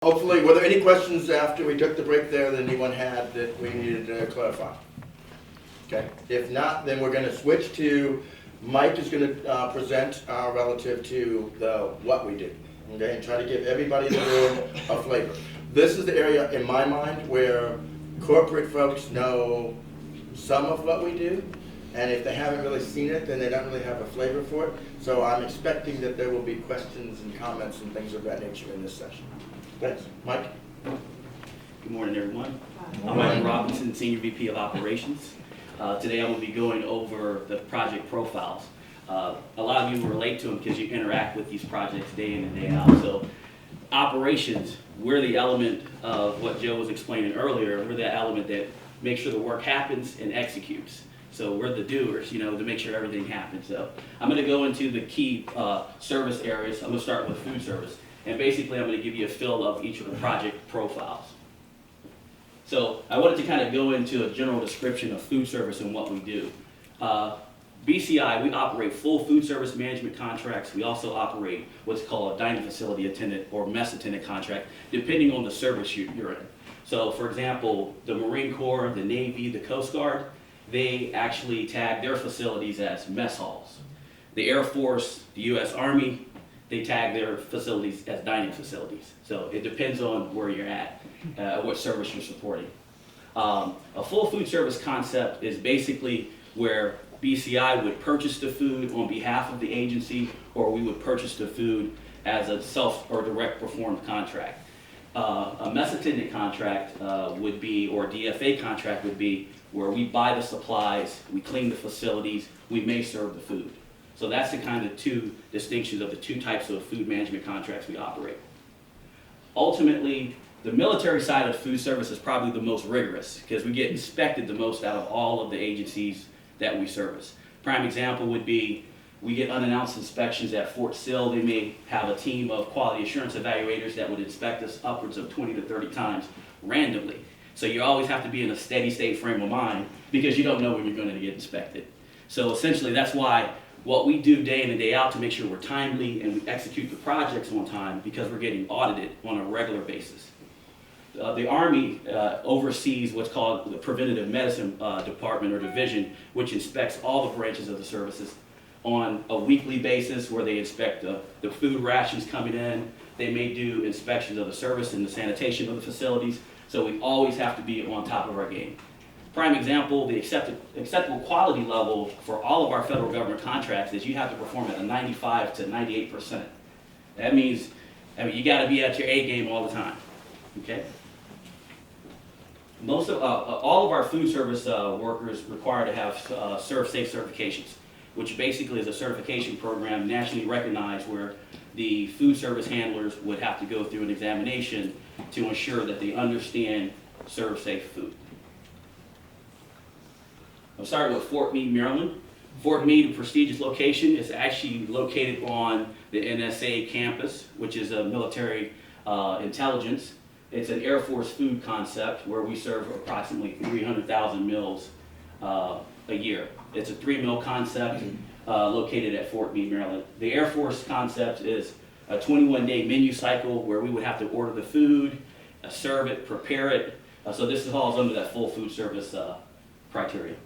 Hopefully, were there any questions after we took the break there that anyone had that we needed to clarify? Okay, if not, then we're gonna switch to, Mike is gonna present relative to what we do, okay? And try to give everybody in the room a flavor. This is the area, in my mind, where corporate folks know some of what we do, and if they haven't really seen it, then they don't really have a flavor for it. So I'm expecting that there will be questions and comments and things of that nature in this session. Thanks. Mike? Good morning, everyone. I'm Mike Robinson, Senior VP of Operations. Today I'm going to be going over the project profiles. A lot of you relate to them because you interact with these projects day in and day out. So operations, we're the element of what Joe was explaining earlier. We're the element that makes sure the work happens and executes. So we're the doers, to make sure everything happens. So I'm going to go into the key service areas. I'm going to start with food service. And basically, I'm going to give you a feel of each of the project profiles. So I wanted to kind of go into a general description of food service and what we do. BCI, we operate full food service management contracts. We also operate what's called a dining facility attendant or mess attendant contract, depending on the service you're in. So for example, the Marine Corps, the Navy, the Coast Guard, they actually tag their facilities as mess halls. The Air Force, the U.S. Army, they tag their facilities as dining facilities. So it depends on where you're at, what service you're supporting. A full food service concept is basically where BCI would purchase the food on behalf of the agency, or we would purchase the food as a self or direct performed contract. A mess attendant contract would be, or DFA contract would be, where we buy the supplies, we clean the facilities, we may serve the food. So that's the kind of two distinctions of the two types of food management contracts we operate. Ultimately, the military side of food service is probably the most rigorous because we get inspected the most out of all of the agencies that we service. Prime example would be we get unannounced inspections at Fort Sill. They may have a team of quality assurance evaluators that would inspect us upwards of 20 to 30 times randomly. So you always have to be in a steady state frame of mind because you don't know when you're going to get inspected. So essentially that's why what we do day in and day out to make sure we're timely and we execute the projects on time because we're getting audited on a regular basis. The Army oversees what's called the Preventative Medicine Department or Division, which inspects all the branches of the services on a weekly basis where they inspect the food rations coming in. They may do inspections of the service and the sanitation of the facilities, so we always have to be on top of our game. Prime example, the acceptable quality level for all of our federal government contracts is you have to perform at a 95 to 98%. That means, you got to be at your A game all the time. Okay. Most of all of our food service workers require to have ServSafe certifications, which basically is a certification program nationally recognized where the food service handlers would have to go through an examination to ensure that they understand ServSafe food. I'm starting with Fort Meade, Maryland. Fort Meade, a prestigious location, is actually located on the NSA campus, which is a military intelligence. It's an Air Force food concept where we serve approximately 300,000 meals a year. It's a 3-meal concept located at Fort Meade, Maryland. The Air Force concept is a 21-day menu cycle where we would have to order the food, serve it, prepare it. So this falls under that full food service criteria.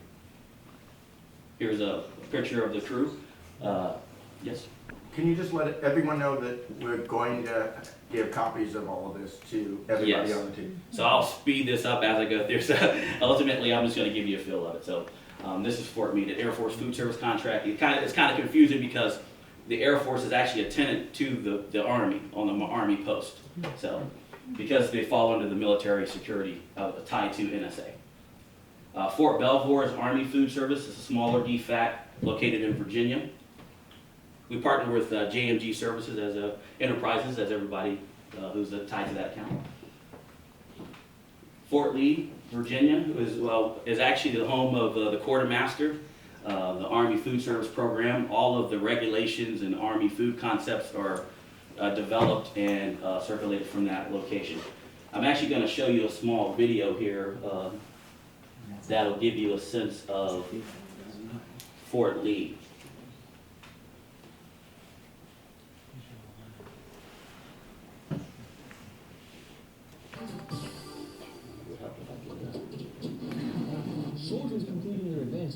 Here's a picture of the crew. Yes? Can you just let everyone know that we're going to give copies of all of this to everybody Yes. on the team? So I'll speed this up as I go through. So ultimately, I'm just going to give you a feel of it. So this is Fort Meade, an Air Force food service contract. It's kind of confusing because the Air Force is actually a tenant to the Army on the Army post. So because they fall under the military security tied to NSA. Fort Belvoir is Army Food Service. It's a smaller DFAC located in Virginia. We partner with JMG Services as enterprises, as everybody who's tied to that account. Fort Lee, Virginia, is actually the home of the quartermaster, the Army Food Service Program. All of the regulations and Army food concepts are developed and circulated from that location. I'm actually going to show you a small video here that'll give you a sense of Fort Lee.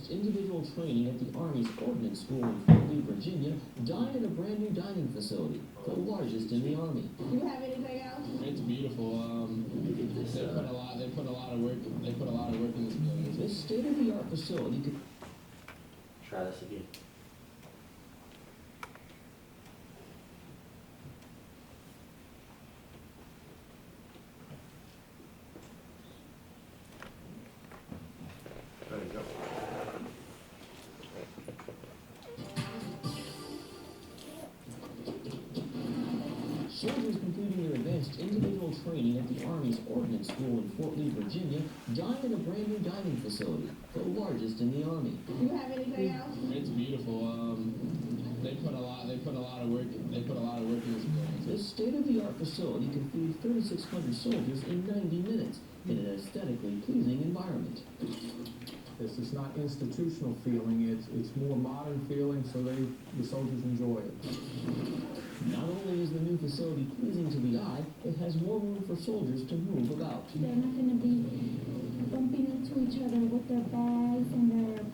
advanced individual training at the Army's Ordnance School in Fort Lee, Virginia, dine in a brand new dining facility, the largest in the Army. Do you have anything else? It's beautiful. They put a lot of work in this building. This state-of-the-art facility could Try this again. There you go. Soldiers completing their advanced individual training at the Army's Ordnance School in Fort Lee, Virginia, dine in a brand new dining facility, the largest in the Army. Do you have anything else? It's beautiful. They put a lot of work in this building. This state-of-the-art facility can feed 3,600 soldiers in 90 minutes in an aesthetically pleasing environment. This is not institutional feeling, it's more modern feeling, so the soldiers enjoy it. Not only is the new facility pleasing to the eye, it has more room for soldiers to move about. They're not going to be bumping into each other with their bags and their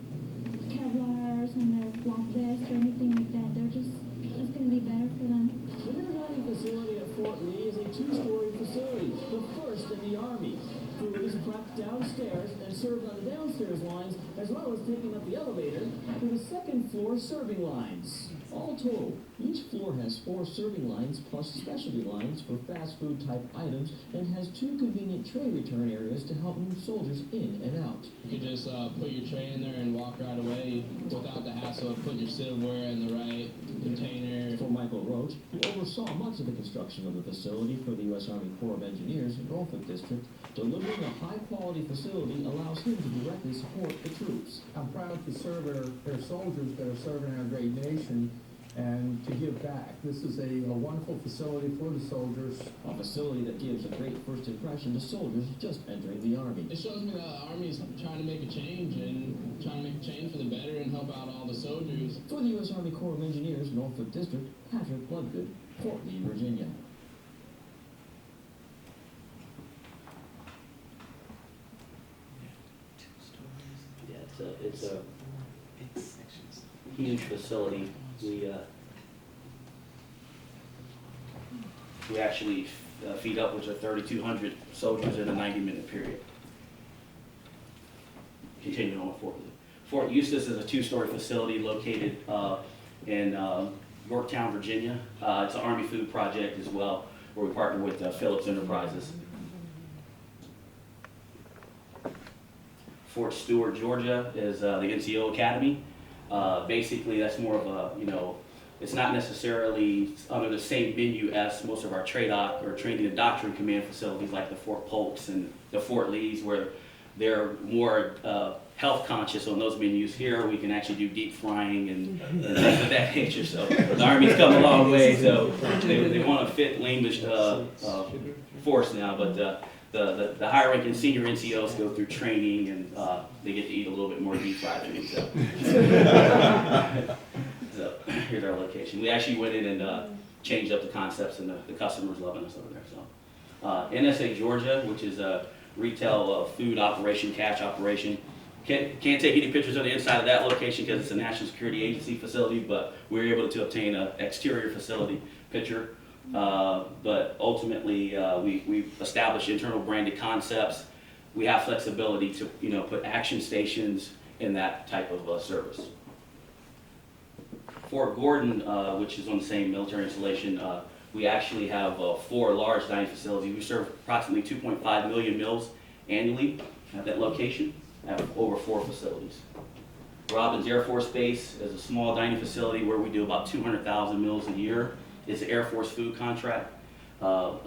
Kevlars and their flak vests or anything like that. It's going to be better for them. The new dining facility at Fort Lee is a two-story facility, the first in the Army. Food is prepped downstairs and served on the downstairs lines, as well as taking up the elevator to the second floor serving lines. All total, each floor has 4 serving lines plus specialty lines for fast food type items and has 2 convenient tray return areas to help move soldiers in and out. You could just put your tray in there and walk right away without the hassle of putting your silverware in the right container. For Michael Roach, who oversaw much of the construction of the facility for the U.S. Army Corps of Engineers in Norfolk District, delivering a high-quality facility allows him to directly support the troops. I'm proud to serve our soldiers that are serving our great nation and to give back. This is a wonderful facility for the soldiers. A facility that gives a great first impression to soldiers just entering the Army. It shows me that the Army is trying to make a change for the better and help out all the soldiers. For the U.S. Army Corps of Engineers, Norfolk District, Patrick Bloodgood, Fort Lee, Virginia. Yeah, it's a huge facility. We actually feed upwards of 3,200 soldiers in a 90-minute period. Continuing on with Fort Lee. Fort Eustis is a 2-story facility located in Yorktown, Virginia. It's an Army food project as well, where we partner with Phillips Enterprises. Fort Stewart, Georgia is the NCO Academy. Basically, that's more of a, it's not necessarily under the same menu as most of our TRADOC or Training and Doctrine Command facilities like the Fort Polks and the Fort Lees, where they're more health conscious on those menus. Here, we can actually do deep frying and things of that nature. So the Army's come a long way, so they want to fit language force now, but the higher ranking senior NCOs go through training and they get to eat a little bit more deep fried food. So here's our location. We actually went in and changed up the concepts, and the customers loving us over there. So NSA Georgia, which is a retail food operation, cash operation. Can't take any pictures of the inside of that location because it's a National Security Agency facility, but we were able to obtain an exterior facility picture. But ultimately, we established internal branded concepts. We have flexibility to, put action stations in that type of service. Fort Gordon, which is on the same military installation, we actually have 4 large dining facilities. We serve approximately 2.5 million meals annually at that location. Have over 4 facilities. Robbins Air Force Base is a small dining facility where we do about 200,000 meals a year. It's an Air Force food contract.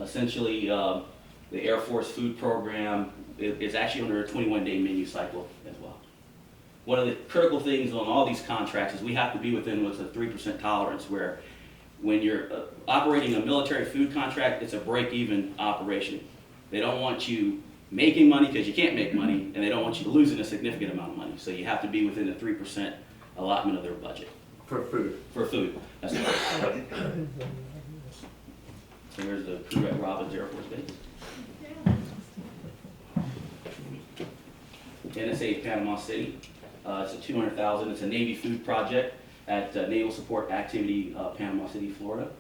Essentially, the Air Force food program is actually under a 21-day menu cycle as well. One of the critical things on all these contracts is we have to be within what's a 3% tolerance, where when you're operating a military food contract, it's a break-even operation. They don't want you making money because you can't make money, and they don't want you losing a significant amount of money. So you have to be within the 3% allotment of their budget. For food. For food, that's right. So here's the crew at Robbins Air Force Base. NSA Panama City. It's a $200,000. It's a Navy food project at Naval Support Activity, Panama City, Florida.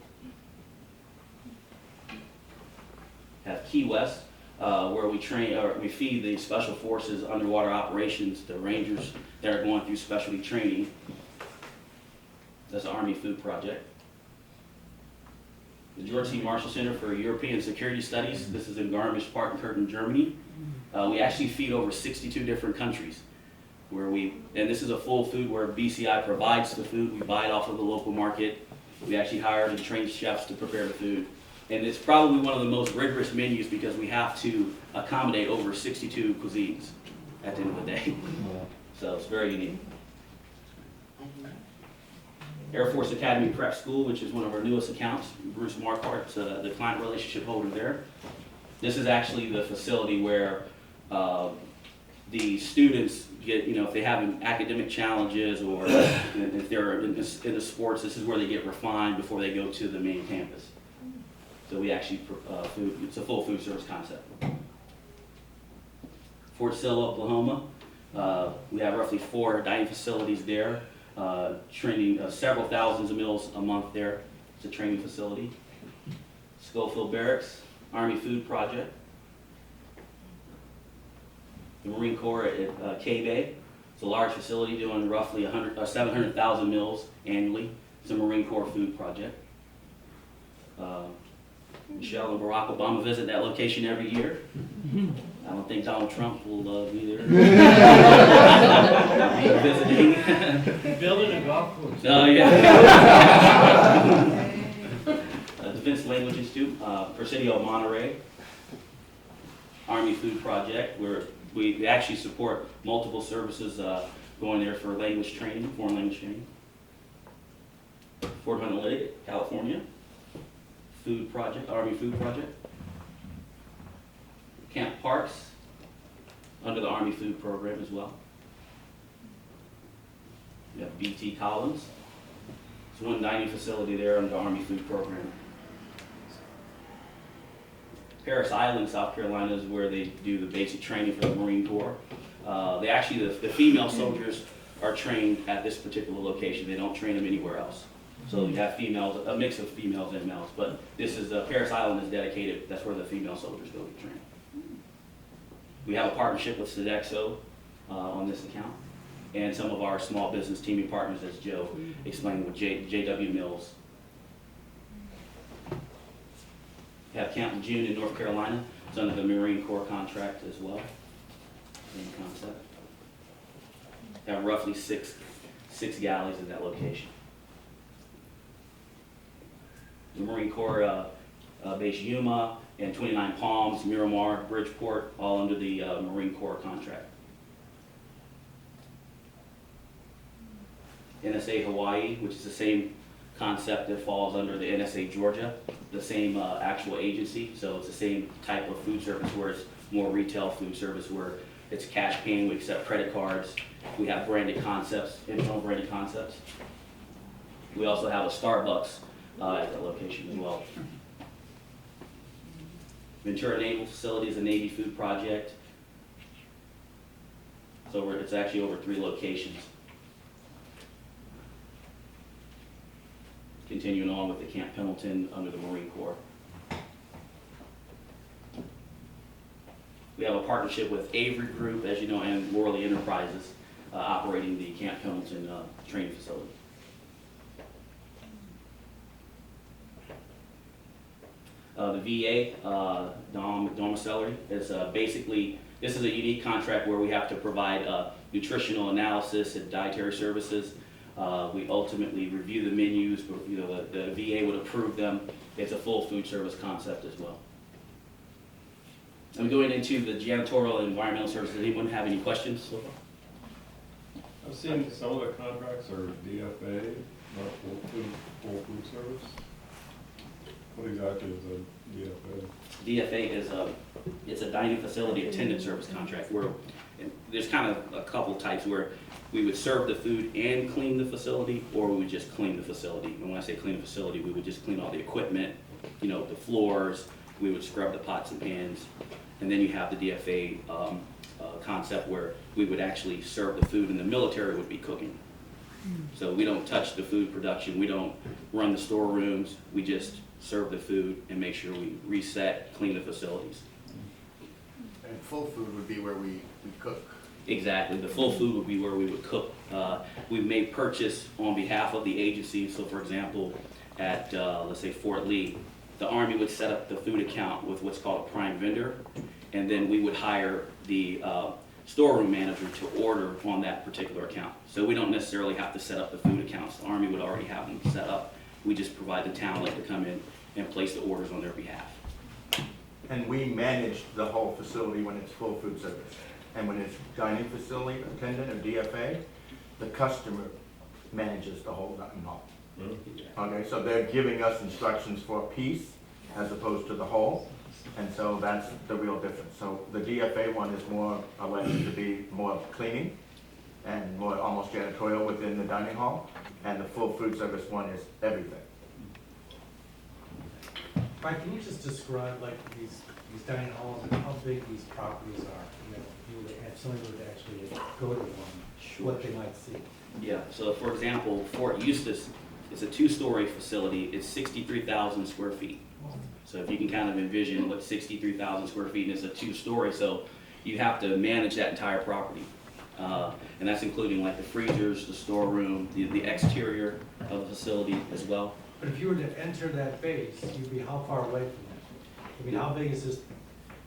Have Key West, where we train, or we feed the Special Forces underwater operations, the Rangers that are going through specialty training. That's the Army food project. The George C. Marshall Center for European Security Studies. This is in Garmisch-Partenkirchen, Germany. We actually feed over 62 different countries. And this is a full food where BCI provides the food. We buy it off of the local market. We actually hired and trained chefs to prepare the food. And it's probably one of the most rigorous menus because we have to accommodate over 62 cuisines at the end of the day. So it's very unique. Air Force Academy Prep School, which is one of our newest accounts. Bruce Marquardt, the client relationship holder there. This is actually the facility where the students get, if they have academic challenges or if they're in the sports, this is where they get refined before they go to the main campus. So we actually, it's a full food service concept. Fort Sill, Oklahoma. We have roughly 4 dining facilities there. Training several thousands of meals a month there. It's a training facility. Schofield Barracks, Army Food Project. The Marine Corps at K-Bay. It's a large facility doing roughly 700,000 meals annually. It's a Marine Corps food project. Michelle and Barack Obama visit that location every year. I don't think Donald Trump will be there. Visiting. Building a golf course. Oh, yeah. Defense Language Institute, Presidio Monterey. Army Food Project, where we actually support multiple services going there for language training, foreign language training. Fort Hunt Lake, California. Food Project, Army Food Project. Camp Parks, under the Army Food Program as well. We have BT Collins. It's one dining facility there under the Army Food Program. Parris Island, South Carolina is where they do the basic training for the Marine Corps. The female soldiers are trained at this particular location. They don't train them anywhere else. So you have females, a mix of females and males, but this is, Parris Island is dedicated, that's where the female soldiers go to train. We have a partnership with Sodexo on this account, and some of our small business teaming partners, as Joe explained, with JW Mills. We have Camp Lejeune in North Carolina. It's under the Marine Corps contract as well. Same concept. We have roughly six galleys in that location. The Marine Corps base Yuma and 29 Palms, Miramar, Bridgeport, all under the Marine Corps contract. NSA Hawaii, which is the same concept that falls under the NSA Georgia, the same actual agency, so it's the same type of food service where it's more retail food service where it's cash paying, we accept credit cards, we have branded concepts, internal branded concepts. We also have a Starbucks at that location as well. Ventura Naval Facility is a Navy food project. So it's actually over 3 locations. Continuing on with the Camp Pendleton under the Marine Corps. We have a partnership with Avery Group, as you know, and Worley Enterprises, operating the Camp Pendleton training facility. The VA, domiciliary, is basically, this is a unique contract where we have to provide nutritional analysis and dietary services. We ultimately review the menus, but, the VA would approve them. It's a full food service concept as well. I'm going into the janitorial and environmental services. Does anyone have any questions so far? I've seen some of the contracts are DFA, not full food service. What exactly is a DFA? DFA is it's a dining facility attendant service contract where there's kind of a couple types where we would serve the food and clean the facility, or we would just clean the facility. And when I say clean the facility, we would just clean all the equipment, the floors, we would scrub the pots and pans. And then you have the DFA concept where we would actually serve the food and the military would be cooking. So we don't touch the food production, we don't run the storerooms, we just serve the food and make sure we reset, clean the facilities. And full food would be where we cook. Exactly, the full food would be where we would cook. We may purchase on behalf of the agency, so for example, at, let's say Fort Lee, the Army would set up the food account with what's called a prime vendor, and then we would hire the storeroom manager to order on that particular account. So we don't necessarily have to set up the food accounts. The Army would already have them set up. We just provide the talent to come in and place the orders on their behalf. And we manage the whole facility when it's full food service. And when it's dining facility attendant or DFA, the customer manages the whole dining hall. Okay, so they're giving us instructions for a piece as opposed to the whole. And so that's the real difference. So the DFA one is more alleged to be more cleaning and more almost janitorial within the dining hall. And the full food service one is everything. Mike, can you just describe like these dining halls and how big these properties are? You know, if you were to have somebody who would actually go to one, what they might see. Yeah, so for example, Fort Eustis is a 2-story facility. It's 63,000 square feet. So if you can kind of envision what 63,000 square feet, and it's a 2-story, so you have to manage that entire property. And that's including like the freezers, the storeroom, the exterior of the facility as well. But if you were to enter that base, you'd be how far away from that? I mean, how big is this?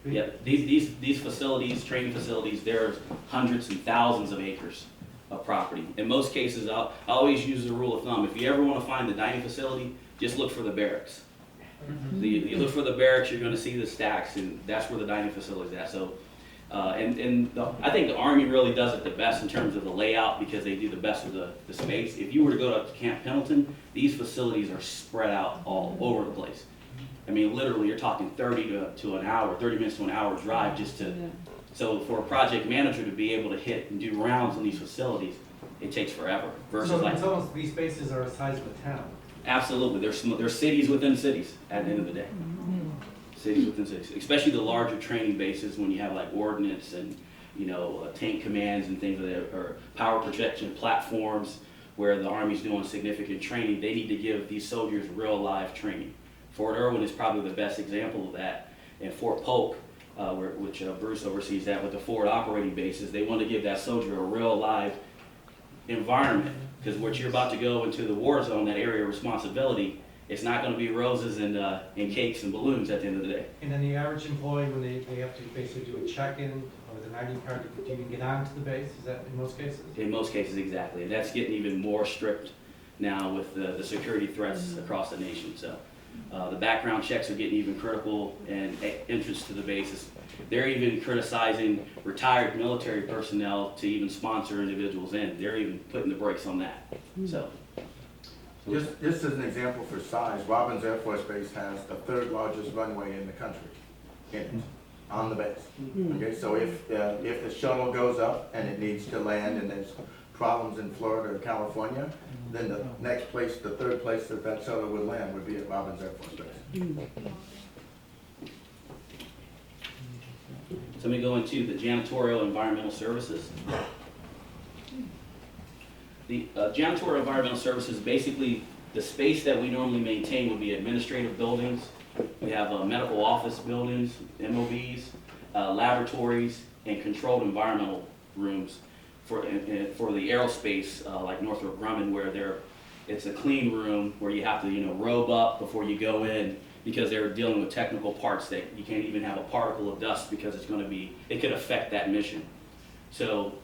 Yeah, these facilities, training facilities, there's hundreds and thousands of acres of property. In most cases, I always use the rule of thumb. If you ever want to find the dining facility, just look for the barracks. You look for the barracks, you're going to see the stacks, and that's where the dining facility is at. So, I think the Army really does it the best in terms of the layout because they do the best with the space. If you were to go to Camp Pendleton, these facilities are spread out all over the place. I mean, literally, you're talking 30 minutes to an hour drive just to. So for a project manager to be able to hit and do rounds in these facilities, it takes forever. Versus So like it's almost, these spaces are the size of a town. absolutely, there's cities within cities at the end of the day. Cities within cities, especially the larger training bases when you have like ordnance and tank commands and things like that, or power projection platforms where the Army's doing significant training. They need to give these soldiers real live training. Fort Irwin is probably the best example of that, and Fort Polk, which Bruce oversees that with the forward operating bases, they want to give that soldier a real live environment, because what you're about to go into the war zone, that area of responsibility, it's not going to be roses and cakes and balloons at the end of the day. And then the average employee, when they have to basically do a check-in with an ID card, to even get onto the base, is that in most cases? In most cases, exactly. And that's getting even more strict now with the security threats across the nation. So the background checks are getting even critical, and entrance to the bases. They're even criticizing retired military personnel to even sponsor individuals in. They're even putting the brakes on that. So. Just as an example for size, Robbins Air Force Base has the 3rd largest runway in the country in it, on the base. Okay, so if the shuttle goes up and it needs to land and there's problems in Florida or California, then the next place, the 3rd place that shuttle would land would be at Robbins Air Force Base. So let me go into the janitorial environmental services. The janitorial environmental services, basically the space that we normally maintain would be administrative buildings. We have medical office buildings, MOBs, laboratories, and controlled environmental rooms for the aerospace, like Northrop Grumman, where it's a clean room where you have to robe up before you go in, because they're dealing with technical parts that you can't even have a particle of dust because it could affect that mission. So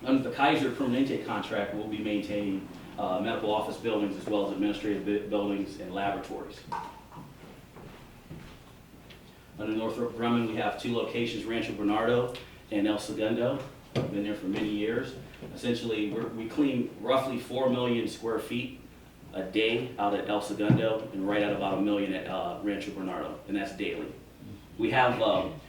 under the Kaiser Permanente contract, we'll be maintaining medical office buildings as well as administrative buildings and laboratories. Under Northrop Grumman, we have 2 locations, Rancho Bernardo and El Segundo. I've been there for many years. Essentially, we clean roughly 4 million square feet a day out at El Segundo, and right at about 1 million at Rancho Bernardo, and that's daily. We have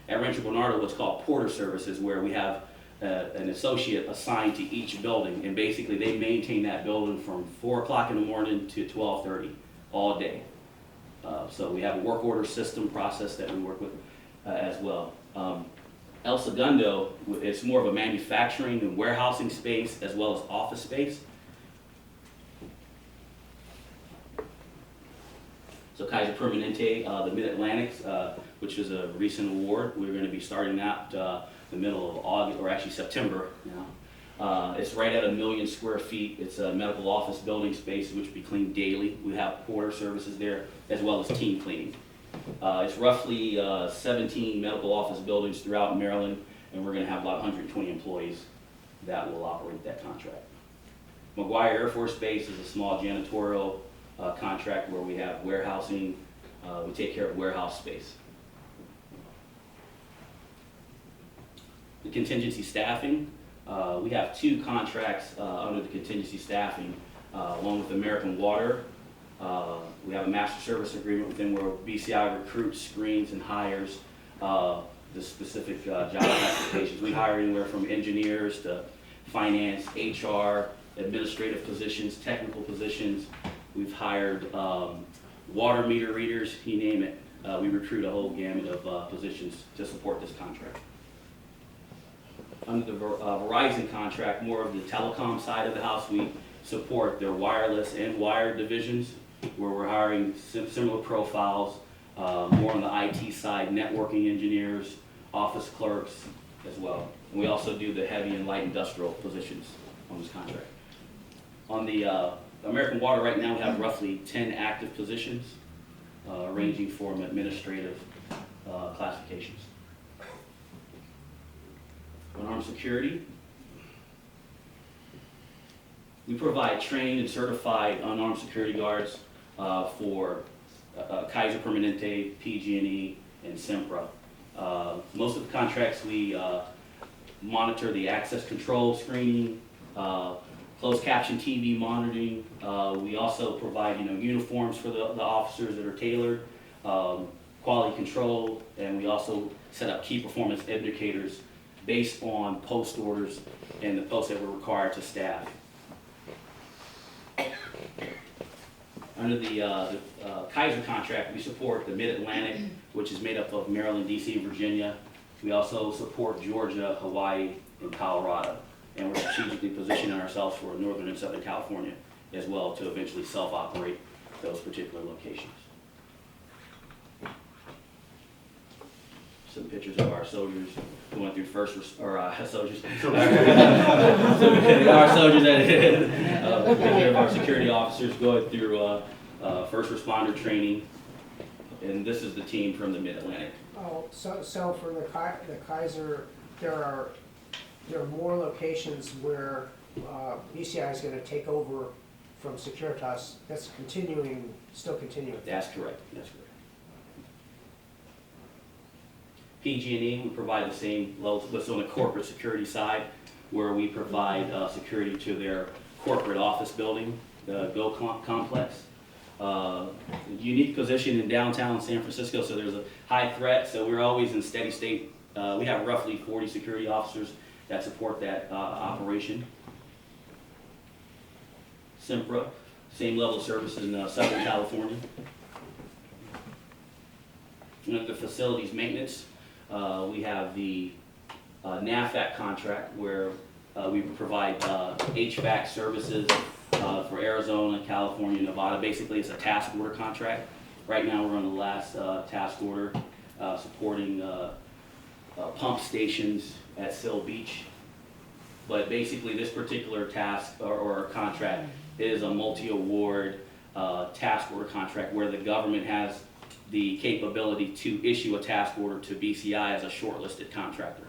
at Rancho Bernardo what's called porter services, where we have an associate assigned to each building, and basically they maintain that building from 4 o'clock in the morning to 12:30 all day. So we have a work order system process that we work with as well. El Segundo, it's more of a manufacturing and warehousing space as well as office space. So Kaiser Permanente, the Mid-Atlantic, which is a recent award, we're going to be starting that the middle of August, or actually September now. It's right at 1 million square feet. It's a medical office building space which we clean daily. We have porter services there as well as team cleaning. It's roughly 17 medical office buildings throughout Maryland, and we're going to have about 120 employees that will operate that contract. McGuire Air Force Base is a small janitorial contract where we have warehousing. We take care of warehouse space. The contingency staffing, we have 2 contracts under the contingency staffing, one with American Water. We have a master service agreement with them where BCI recruits, screens, and hires the specific job applications. We hire anywhere from engineers to finance, HR, administrative positions, technical positions. We've hired water meter readers, you name it. We recruit a whole gamut of positions to support this contract. Under the Verizon contract, more of the telecom side of the house, we support their wireless and wired divisions, where we're hiring similar profiles, more on the IT side, networking engineers, office clerks as well. And we also do the heavy and light industrial positions on this contract. On the American Water right now, we have roughly 10 active positions, ranging from administrative classifications. On armed security, we provide trained and certified unarmed security guards for Kaiser Permanente, PG&E, and Sempra. Most of the contracts we monitor the access control screening, closed caption TV monitoring. We also provide uniforms for the officers that are tailored, quality control, and we also set up key performance indicators based on post orders and the posts that we're required to staff. Under the Kaiser contract, we support the Mid-Atlantic, which is made up of Maryland, DC, and Virginia. We also support Georgia, Hawaii, and Colorado. And we're strategically positioning ourselves for Northern and Southern California as well to eventually self-operate those particular locations. Some pictures of our soldiers going through our soldiers picture of our security officers going through first responder training, and this is the team from the Mid-Atlantic. Oh, so for the Kaiser, there are more locations where BCI is going to take over from Securitas. That's still continuing. That's correct. That's correct. PG&E, we provide the same levels, but on the corporate security side, where we provide security to their corporate office building, the GO complex. Unique position in downtown San Francisco, so there's a high threat, so we're always in steady state. We have roughly 40 security officers that support that operation. Sempra, same level of service in Southern California. And at the facilities maintenance, we have the NAFAC contract where we provide HVAC services for Arizona, California, Nevada. Basically, it's a task order contract. Right now, we're on the last task order supporting pump stations at Seal Beach. But basically, this particular task or contract is a multi-award task order contract where the government has the capability to issue a task order to BCI as a shortlisted contractor.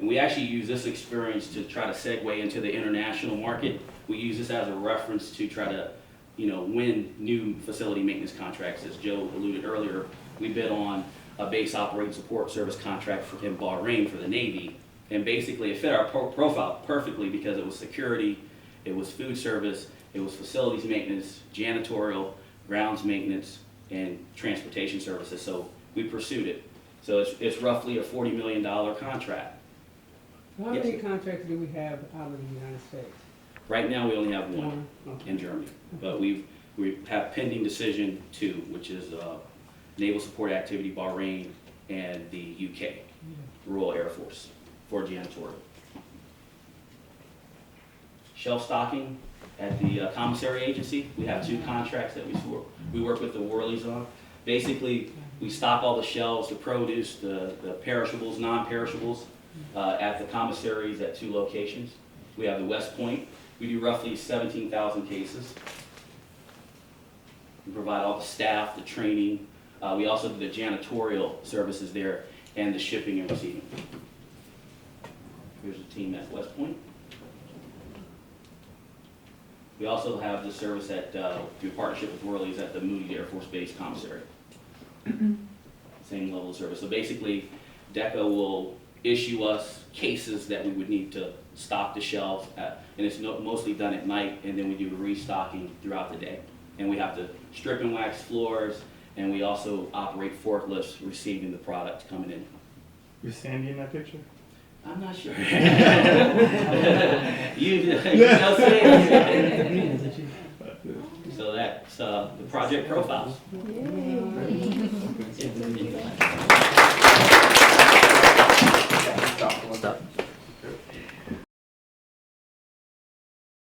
And we actually use this experience to try to segue into the international market. We use this as a reference to try to, win new facility maintenance contracts. As Joe alluded earlier, we bid on a base operating support service contract in Bahrain for the Navy. And basically it fit our profile perfectly because it was security, it was food service, it was facilities maintenance, janitorial, grounds maintenance, and transportation services. So we pursued it. So it's roughly a $40 million contract. How many contracts do we have out of the United States? Right now, we only have one Okay. in Germany, but we have pending decision 2, which is Naval Support Activity Bahrain and the UK. Royal Air Force for janitorial. Shelf stocking at the commissary agency. We have 2 contracts that we work with the Worleys on. Basically, we stock all the shelves, the produce, the perishables, non-perishables, at the commissaries at 2 locations. We have the West Point. We do roughly 17,000 cases. We provide all the staff, the training. We also do the janitorial services there and the shipping and receiving. Here's the team at West Point. We also have the service at, through partnership with Worley's at the Moody Air Force Base Commissary. Same level of service. So basically, DECA will issue us cases that we would need to stock the shelves at, and it's mostly done at night, and then we do restocking throughout the day. And we have to strip and wax floors, and we also operate forklifts receiving the product coming in. Is Sandy in that picture? I'm not sure. you know, say. So that's the project profiles. Yay.